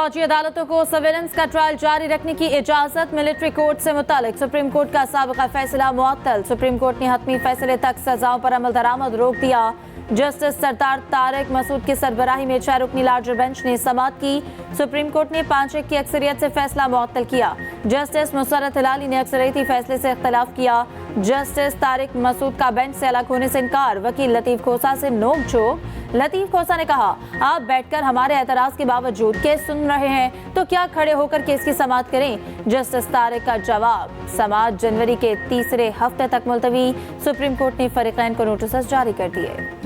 फौजी अदालतों को सर्वेलेंस का ट्रायल जारी रखने की इजाजत, मिलिट्री कोर्ट से मुतालिक सुप्रीम कोर्ट का साबिका फैसला मुअत्तल। सुप्रीम कोर्ट ने हतमी फैसले तक सजाओं पर अमल दरामद रोक दिया। जस्टिस सरदार तारिक मसूद की सरबराही में 6 रुकनी लार्जर बेंच ने समाअत की। सुप्रीम कोर्ट ने 5-1 की अक्सरियत से फैसला मुअत्तल किया। जस्टिस मुसर्रत हिलाली ने अक्सरियती फैसले से इख्तलाफ किया। जस्टिस तारिक मसूद का बेंच से अलग होने से इनकार, वकील लतीफ खोसा से नोक-झोंक। लतीफ खोसा ने कहा, आप बैठकर हमारे एतराज के बावजूद केस सुन रहे हैं तो क्या खड़े होकर केस की समाअत करें। जस्टिस तारिक का जवाब, समाअत जनवरी के तीसरे हफ्ते तक मुलतवी। सुप्रीम कोर्ट ने फरीकैन को नोटिस जारी कर दिए।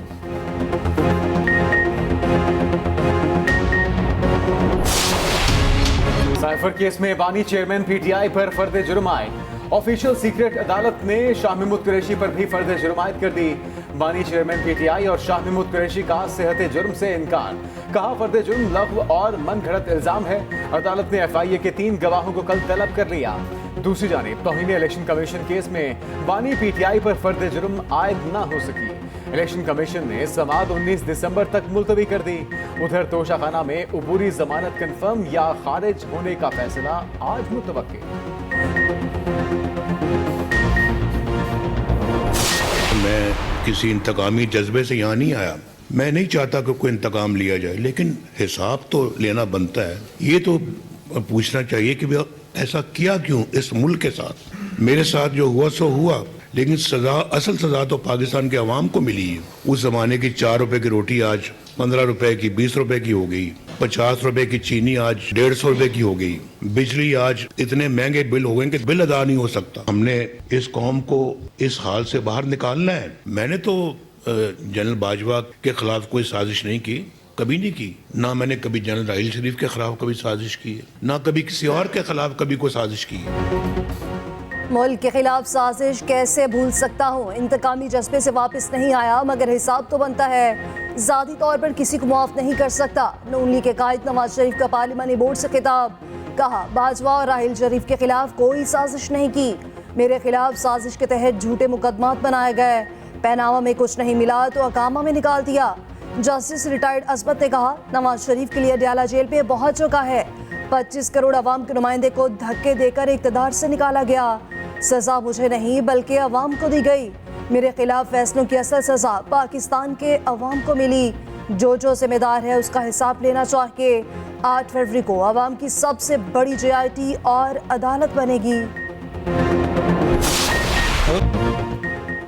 साइफर केस में बानी चेयरमैन पीटीआई पर फर्द जुर्म आए। ऑफिशियल सीक्रेट अदालत ने शाह महमूद कुरैशी पर भी फर्द जुर्म आयद कर दी। बानी चेयरमैन पीटीआई और शाह महमूद कुरैशी का सेहत जुर्म से इनकार, कहा फर्द जुर्म लघु और मन घड़त इल्जाम है। अदालत ने एफआईए के 3 गवाहों को कल तलब कर लिया। दूसरी जानिब तौहीन इलेक्शन कमीशन केस में बानी पीटीआई पर फर्द जुर्म आयद न हो सकी। इलेक्शन कमीशन ने समाअत 19 दिसंबर तक मुलतवी कर दी। उधर तोशाखाना में अबूरी जमानत कंफर्म या खारिज होने का फैसला आज मुतवक्किल। मैं किसी इंतकामी जज्बे से यहाँ नहीं आया। मैं नहीं चाहता कि कोई इंतकाम लिया जाए, लेकिन हिसाब तो लेना बनता है। ये तो पूछना चाहिए कि ऐसा किया क्यों इस मुल्क के साथ। मेरे साथ जो हुआ सो हुआ, लेकिन सजा, असल सजा तो पाकिस्तान के अवाम को मिली है। उस जमाने की 4 रुपए की रोटी आज 15 रुपए की, 20 रुपए की हो गई। 50 रुपए की चीनी आज 150 रुपए की हो गई। बिजली आज इतने महंगे बिल हो गए कि बिल अदा नहीं हो सकता। हमने इस कौम को इस हाल से बाहर निकालना है। मैंने तो जनरल बाजवा के खिलाफ कोई साजिश नहीं की, कभी नहीं की। ना मैंने कभी जनरल राहिल शरीफ के खिलाफ कभी साजिश की है, ना कभी किसी और के खिलाफ कभी कोई साजिश की है। मुल्क के खिलाफ साजिश कैसे भूल सकता हूँ। इंतकामी जज्बे से वापस नहीं आया, मगर हिसाब तो बनता है। ज़ाती तौर पर किसी को माफ़ नहीं कर सकता। नून लीग के कायद नवाज शरीफ का पार्लिमानी बोर्ड से खिताब, कहा बाजवा और राहिल शरीफ के खिलाफ कोई साजिश नहीं की। मेरे खिलाफ साजिश के तहत झूठे मुकदमात बनाए गए। पहनावा में कुछ नहीं मिला तो अकामा में निकाल दिया। जस्टिस रिटायर्ड असमत ने कहा, नवाज शरीफ के लिए डयाला जेल पे पहुंच चुका है। 25 करोड़ अवाम के नुमाइंदे को धक्के देकर इक़्तिदार से निकाला गया। सजा मुझे नहीं बल्कि अवाम को दी गई। मेरे खिलाफ फैसलों की असल सजा पाकिस्तान के अवाम को मिली। जो जिम्मेदार है उसका हिसाब लेना चाहिए। 8 फरवरी को अवाम की सबसे बड़ी JIT और अदालत बनेगी।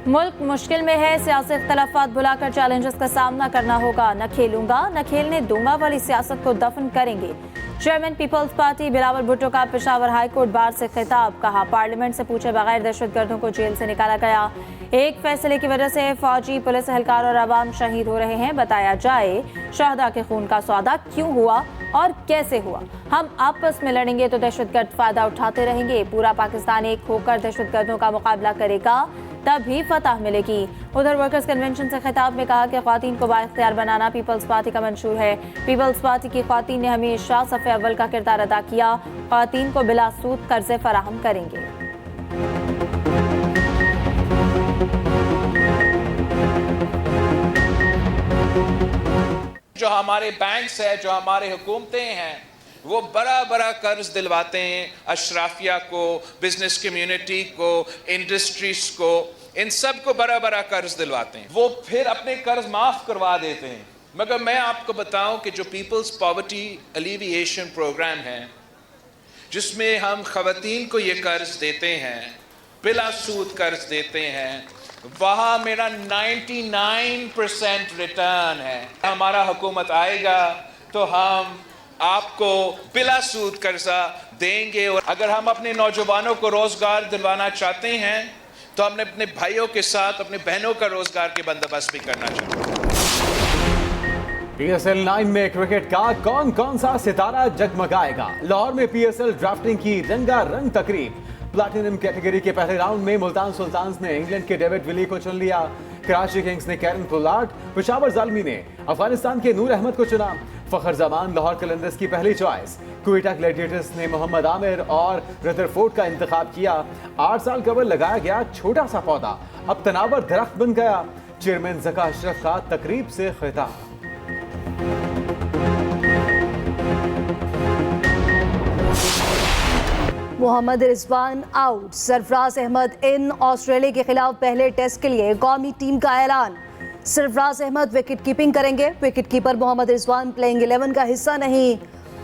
मुल्क मुश्किल में है, सियासी इख्तलाफात भुलाकर चैलेंजेस का सामना करना होगा। न खेलूंगा न खेलने दूंगा वाली सियासत को दफन करेंगे। Chairman Peoples Party Bilawal Bhutto का पेशावर हाई कोर्ट बार से खिताब, कहा पार्लियामेंट से पूछे बगैर दहशतगर्दों को जेल से निकाला गया। एक फैसले की वजह से फौजी, पुलिस एहलकार और अवाम शहीद हो रहे हैं। बताया जाए शहदा के खून का सौदा क्यों हुआ और कैसे हुआ। हम आपस में लड़ेंगे तो दहशतगर्द फायदा उठाते रहेंगे। पूरा पाकिस्तान एक होकर दहशतगर्दों का मुकाबला करेगा, तभी फतह मिलेगी। उधर वर्कर्स कन्वेंशन से खिताब में कहा कि ख्वातीन को बाइख्तियार बनाना पीपल्स पार्टी का मंशूर है। पीपल्स पार्टी की ख्वातीन ने हमेशा सफ़े अव्वल का किरदार अदा किया। ख्वातीन को बिला सूद कर्जे फराहम करेंगे। जो हमारे बैंक्स है, जो हमारे हुकूमतें हैं, वो बड़ा बड़ा कर्ज दिलवाते हैं अशराफिया को, बिजनेस कम्युनिटी को, इंडस्ट्रीज को, इन सब को बड़ा बड़ा कर्ज दिलवाते हैं। वो फिर अपने कर्ज माफ करवा देते हैं। मगर मैं आपको बताऊं कि जो पीपल्स पॉवर्टी एलिविएशन प्रोग्राम है, जिसमें हम खवातीन को ये कर्ज देते हैं, बिला सूद कर्ज देते हैं, वहाँ मेरा 99% रिटर्न है। हमारा हुकूमत आएगा तो हम आपको बिला सूद कर्जा देंगे। और अगर हम अपने नौजवानों को रोजगार दिलवाना चाहते हैं तो हमने अपने भाइयों के साथ अपने बहनों का रोजगार के बंदोबस्त भी करना चाहिए। PSL 9 में क्रिकेट का कौन कौन सा सितारा जगमगाएगा। लाहौर में PSL ड्राफ्टिंग की रंगारंग तकरीब। प्लैटिनम कैटेगरी के पहले राउंड में मुल्तान सुल्तान्स ने इंग्लैंड के डेविड विली को चुन लिया। कराची किंग्स ने कैरन पोलार्ड, पेशावर ज़ालमी ने अफगानिस्तान के नूर अहमद को चुना। फखर जमान लाहौर कलंदर्स की पहली चॉइस। क्वेटा ग्लैडिएटर्स ने मोहम्मद आमिर और रदरफोर्ड का इंतखाब किया। 8 साल कबल लगाया गया छोटा सा पौधा अब तनावर दरख्त बन गया। चेयरमैन ज़का अशरफ का तकरीब से खिताब। मोहम्मद रिजवान आउट, सरफराज अहमद इन। ऑस्ट्रेलिया के खिलाफ पहले टेस्ट के लिए कौमी टीम का ऐलान। सरफराज अहमद विकेट कीपिंग करेंगे, wicket keeper Mohammad Rizwan playing 11 का हिस्सा नहीं।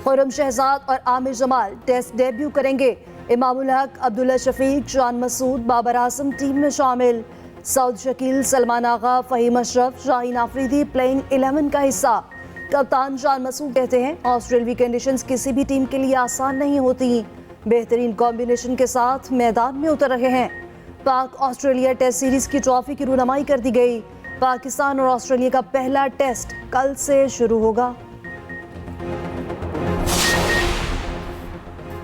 खुर्रम शहजाद और आमिर जमाल टेस्ट डेब्यू करेंगे। इमामुल हक, अब्दुल्ला शफीक, जान मसूद, बाबर आजम टीम में शामिल। सऊद शकील, सलमान आगा, फहीम अशरफ, शाहीन आफरीदी प्लेइंग 11 का हिस्सा। कप्तान जान मसूद कहते हैं ऑस्ट्रेलियाई कंडीशंस किसी भी टीम के लिए आसान नहीं होती, बेहतरीन कॉम्बिनेशन के साथ मैदान में उतर रहे हैं। पाक ऑस्ट्रेलिया टेस्ट सीरीज की ट्रॉफी की रूनमाई कर दी गई। पाकिस्तान और ऑस्ट्रेलिया का पहला टेस्ट कल से शुरू होगा।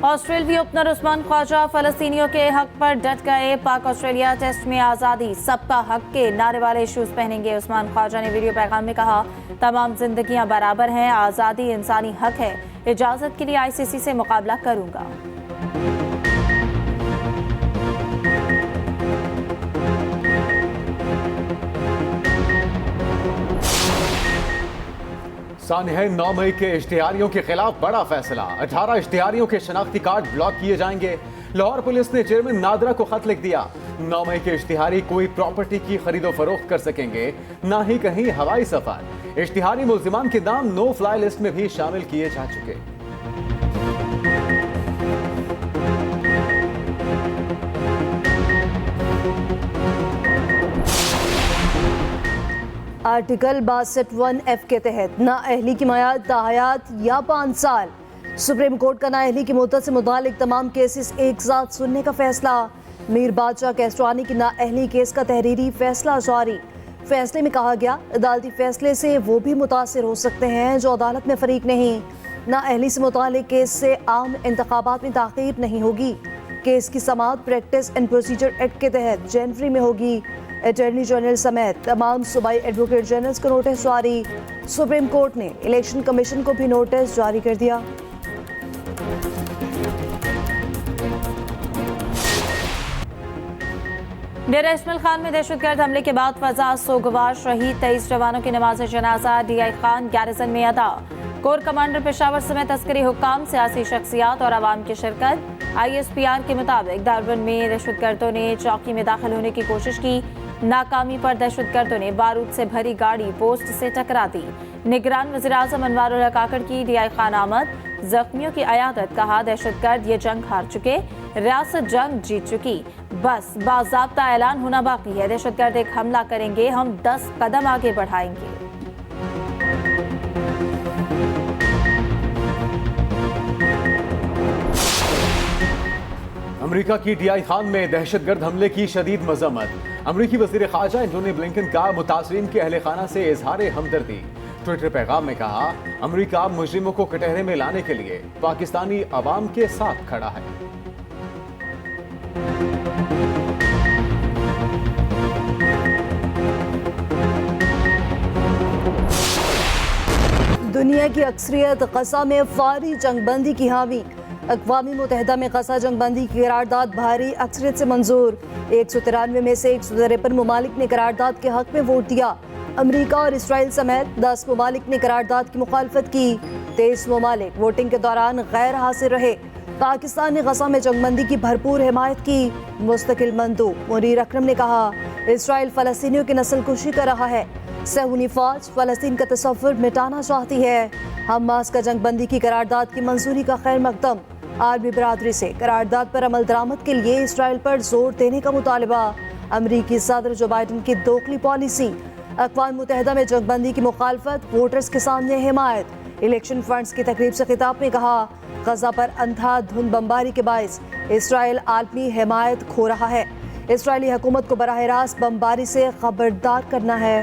ऑस्ट्रेलियाई ओपनर उस्मान ख्वाजा फलस्तीनियों के हक पर डट गए। पाक ऑस्ट्रेलिया टेस्ट में आज़ादी सबका हक के नारे वाले शूज पहनेंगे। उस्मान ख्वाजा ने वीडियो पैगाम में कहा, तमाम जिंदगियां बराबर हैं, आज़ादी इंसानी हक है, इजाज़त के लिए आईसीसी से मुकाबला करूंगा। सानिया 9 मई के इश्तिहारियों के खिलाफ बड़ा फैसला। 18 इश्तिहारियों के शनाख्ती कार्ड ब्लॉक किए जाएंगे। लाहौर पुलिस ने चेयरमैन नादरा को खत लिख दिया। 9 मई के इश्तिहारी कोई प्रॉपर्टी की खरीदो फरोख्त कर सकेंगे, ना ही कहीं हवाई सफर। इश्तिहारी मुल्जिमान के नाम नो फ्लाई लिस्ट में भी शामिल किए जा चुके। आर्टिकल 62(1)(f) के तहत नाअहली की मयाद ताहयात या 5 साल। सुप्रीम कोर्ट का नाअहली की मुद्दत से मुतालिक तमाम केसेस एक साथ सुनने का फैसला। मीर बादशाह कैसरानी की नाअहली केस का तहरीरी फैसला जारी। फैसले में कहा गया, अदालती फैसले से वो भी मुतासिर हो सकते हैं जो अदालत में फरीक नहीं। नाअहली से मुतालिक केस से आम इंतखाबात में ताख़ीर नहीं होगी। केस की समाअत प्रैक्टिस एंड प्रोसीजर एक्ट के तहत जनवरी में होगी। अटॉर्नी जनरल समेत तमाम सूबाई एडवोकेट जनरल्स को नोटिस जारी। सुप्रीम कोर्ट ने इलेक्शन कमीशन को भी नोटिस जारी कर दिया। डेरा इस्माइल खान में दहशतगर्द हमले के बाद फजा सोगवार शहीद 23 जवानों की नमाज जनाजा डीआई खान गैरिसन में अदा। कोर कमांडर पेशावर समेत अस्करी हुक्काम, सियासी शख्सियात और आवाम की शिरकत। ISPR के मुताबिक डारबन में दहशतगर्दों ने चौकी में दाखिल होने की कोशिश की। नाकामी पर दहशतगर्दों ने बारूद से भरी गाड़ी पोस्ट से टकरा दी। निगरान वज़ीर-ए-आज़म अनवारुल हक काकड़ की डीआई खान आमद, जख्मियों की अयादत। कहा, दहशतगर्द ये जंग हार चुके, रियासत जंग जीत चुकी, बस बाज़ाब्ता ऐलान होना बाकी है। दहशतगर्द एक हमला करेंगे, हम 10 कदम आगे बढ़ाएंगे। अमेरिका की डीआई खान में दहशतगर्द हमले की शदीद मजम्मत। अमेरिकी वज़ीर ख़ारजा एंटोनी ब्लिंकन का मुतासरीन के अहले खाना से इजहार हमदर्दी। ट्विटर पैगाम में कहा, अमेरिका मुजरिमों को कटहरे में लाने के लिए पाकिस्तानी अवाम के साथ खड़ा है। दुनिया की अक्सरियत गजा में फौरी जंगबंदी की हामी। अक़वामी मुत्तहिदा में गजा जंगबंदी की करारदाद भारी अक्सरियत से मंजूर। 193 में से 153 ममालिक ने करारदाद के हक में वोट दिया। अमेरिका और इसराइल समेत 10 ममालिक ने करारदाद की मुखालफत की। 23 ममालिक वोटिंग के दौरान गैर हाजिर रहे। पाकिस्तान ने गजा में जंगबंदी की भरपूर हिमायत की। मुस्तकिल मंदूब मुनीर अकरम ने कहा, इसराइल फ़लस्तीनियों की नस्ल कुशी कर रहा है। सहूनी फौज फ़लस्तीन का तसव्वुर मिटाना चाहती है। हमास का जंगबंदी की करारदाद की मंजूरी का खैर मकदम। आरबी बरादरी से करारदाद पर अमल दरामद के लिए इसराइल पर जोर देने का मुतालबा। अमरीकी सदर जो बाइडन की दोगली पॉलिसी। अक़वाम मुत्तहिदा में जंगबंदी की मुखालफत, वोटर्स के सामने हिमायत। इलेक्शन फंड्स की तकरीब से खिताब में कहा, गजा पर अंधाधुंध बमबारी के बायस इसराइल आलमी हिमायत खो रहा है। इसराइली हुकूमत को बराह रास्त बमबारी से खबरदार करना है।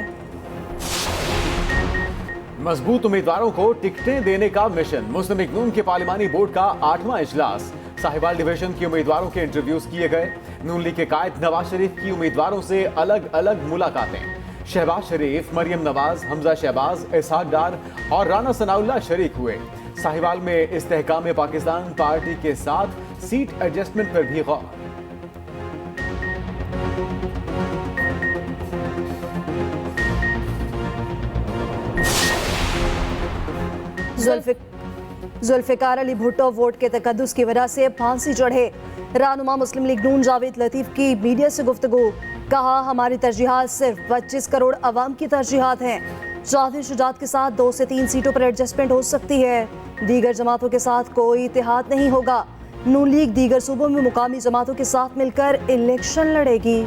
मजबूत उम्मीदवारों को टिकटें देने का मिशन। मुस्लिम लीग नून के पार्लिमानी बोर्ड का 8वां इजलास। साहिवाल डिवीजन के उम्मीदवारों के इंटरव्यूज किए गए। नून लीग के कायद नवाज शरीफ की उम्मीदवारों से अलग अलग मुलाकातें। शहबाज शरीफ, मरियम नवाज, हमजा शहबाज, इसहाक डार और राना सनाउल्लाह शरीक हुए। साहिवाल में इस्तेहकाम पाकिस्तान पार्टी के साथ सीट एडजस्टमेंट पर भी गौर। जुल्फिकार अली भुट्टो वोट के तकद्दुस की वजह से फांसी चढ़े। रहनुमा मुस्लिम लीग नून जावेद लतीफ की मीडिया से गुफ्तगू, कहा हमारी तरजीहात सिर्फ 25 करोड़ अवाम की तरजीहात हैं। जावेद शुजात के साथ 2 से 3 सीटों पर एडजस्टमेंट हो सकती है। दीगर जमातों के साथ कोई इत्तेहाद नहीं होगा। नून लीग दीगर सूबों में मुकामी जमातों के साथ मिलकर इलेक्शन लड़ेगी।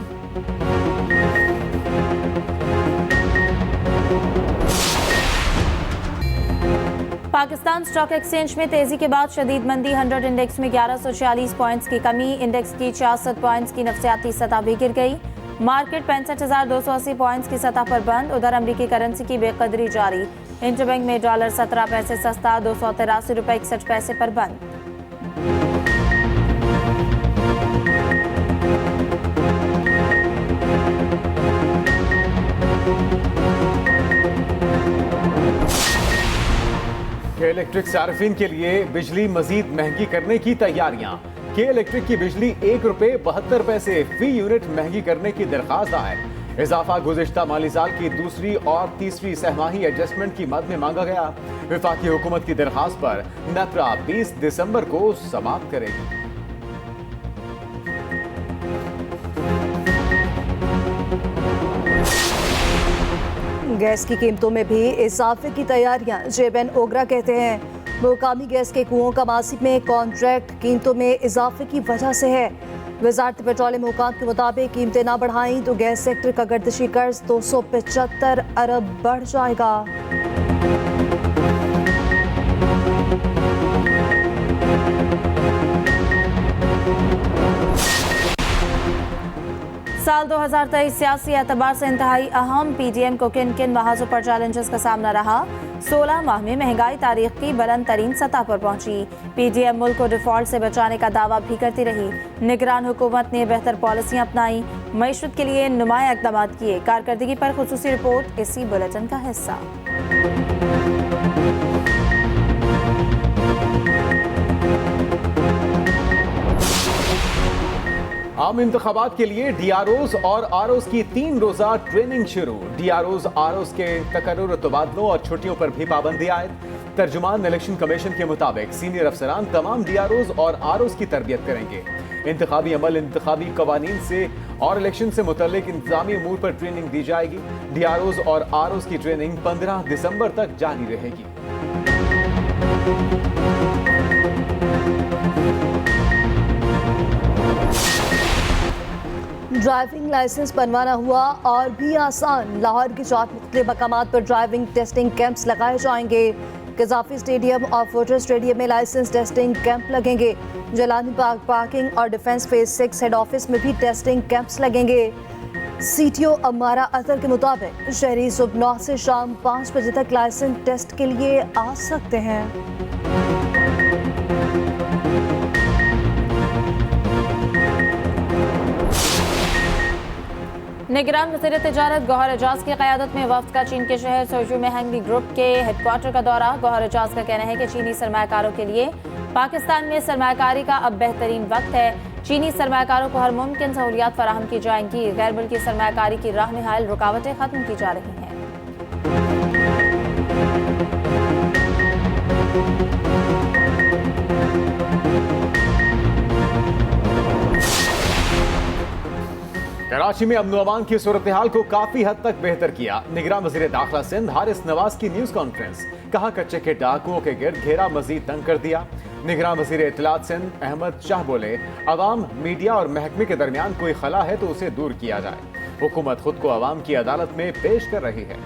पाकिस्तान स्टॉक एक्सचेंज में तेजी के बाद शदीद मंदी। 100 इंडेक्स में 1146 पॉइंट्स की कमी। इंडेक्स की 66 पॉइंट्स की नफसियाती सतह भी गिर गई। मार्केट 65,280 पॉइंट्स की सतह पर बंद। उधर अमरीकी करेंसी की बेकदरी जारी। इंटरबैंक में डॉलर 17 पैसे सस्ता 283 रुपये 61 पैसे पर बंद। के इलेक्ट्रिक सार्फिन के लिए बिजली मजीद महंगी करने की तैयारियां। के इलेक्ट्रिक की बिजली ₹1.72 फी यूनिट महंगी करने की दरखास्त दायर। इजाफा गुज़िश्ता माली साल की दूसरी और तीसरी सहमाही एडजस्टमेंट की मद में मांगा गया। वफाकी हुकूमत की दरखास्त पर नपरा 20 दिसंबर को समाप्त करेगी। गैस की कीमतों में भी इजाफे की तैयारियां। जेबन ओगरा कहते हैं मुकामी गैस के कुओं का मासिक में कॉन्ट्रैक्ट कीमतों में इजाफे की वजह से है। वजारत पेट्रोलियम हुकाम के मुताबिक कीमतें ना बढ़ाई तो गैस सेक्टर का गर्दिशी कर्ज 275 अरब बढ़ जाएगा। साल 2023 सियासी एतबार से इंतहाई अहम। पीडीएम को किन किन महाजों पर चैलेंजेस का सामना रहा। 16 माह में महंगाई तारीख की बुलंद तरीन सतह पर पहुंची। पीडीएम मुल्क को डिफॉल्ट से बचाने का दावा भी करती रही। निगरान हुकूमत ने बेहतर पॉलिसियां अपनाई। मईशत के लिए नुमाया इक़दाम किए। कारकर्दगी पर खुसूसी रिपोर्ट इसी बुलेटिन का हिस्सा। आम इंतखाबात के लिए डीआरओज और आरओज की 3 रोजा ट्रेनिंग शुरू। डीआरओज आरओज के तकर्रुर तबादलों और छुट्टियों पर भी पाबंदी आयद। तर्जुमान इलेक्शन कमीशन के मुताबिक सीनियर अफसरान तमाम डीआरओज और आरओज की तरबियत करेंगे। इंतखाबी अमल, इंतखाबी कवानीन से और इलेक्शन से मुतल्लिक इंतजामी अमूर पर ट्रेनिंग दी जाएगी। डीआरओज और आरओज की ट्रेनिंग 15 दिसंबर तक जारी रहेगी। ड्राइविंग लाइसेंस बनवाना हुआ और भी आसान। लाहौर के 4 मुख्तलिफ मकामात पर ड्राइविंग टेस्टिंग कैंप्स लगाए जाएंगे। कजाफी स्टेडियम और फोर्टर स्टेडियम में लाइसेंस टेस्टिंग कैंप लगेंगे। जलानी पार्क पार्किंग और डिफेंस फेज 6 हेड ऑफिस में भी टेस्टिंग कैंप्स लगेंगे। सीटीओ अमारा अतर के मुताबिक शहरी सुबह 9 से शाम 5 बजे तक लाइसेंस टेस्ट के लिए आ सकते हैं। निगरान वज़ीर तिजारत गौहर एजाज की क़यादत में वफ्द का चीन के शहर सोजू में हैंगली ग्रुप के हेडक्वार्टर का दौरा। गौहर एजाज का कहना है कि चीनी सरमायाकारों के लिए पाकिस्तान में सरमायाकारी का अब बेहतरीन वक्त है। चीनी सरमायाकारों को हर मुमकिन सहूलियात फराहम की जाएंगी। गैर मुल्की सरमायाकारी की राह में हायल रुकावटें खत्म की जा रही हैं। कराची में अमन अमान की सूरत हाल को काफी हद तक बेहतर किया। निगरान वज़ीर दाखिला सिंध हारिस नवाज की न्यूज कॉन्फ्रेंस। कहा कच्चे के डाकुओं के गिर्द घेरा मजीद तंग कर दिया। निगरान वज़ीर इत्तलात सिंध अहमद शाह बोले अवाम, मीडिया और महकमे के दरमियान कोई खला है तो उसे दूर किया जाए। हुकूमत खुद को अवाम की अदालत में पेश कर रही है।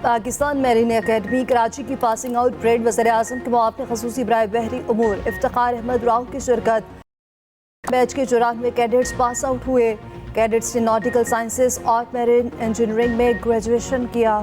पाकिस्तान मेरीन अकेडमी कराची की पासिंग आउट परेड वज़ीर आज़म के मुआवने ख़ुसूसी बराए बहरी उमूर इफ्तिखार अहमद राव की शिरकत। बैच के 94 कैडेट्स पास आउट हुए। कैडेट्स ने नॉटिकल साइंसेज और मेरीन इंजीनियरिंग में ग्रेजुएशन किया।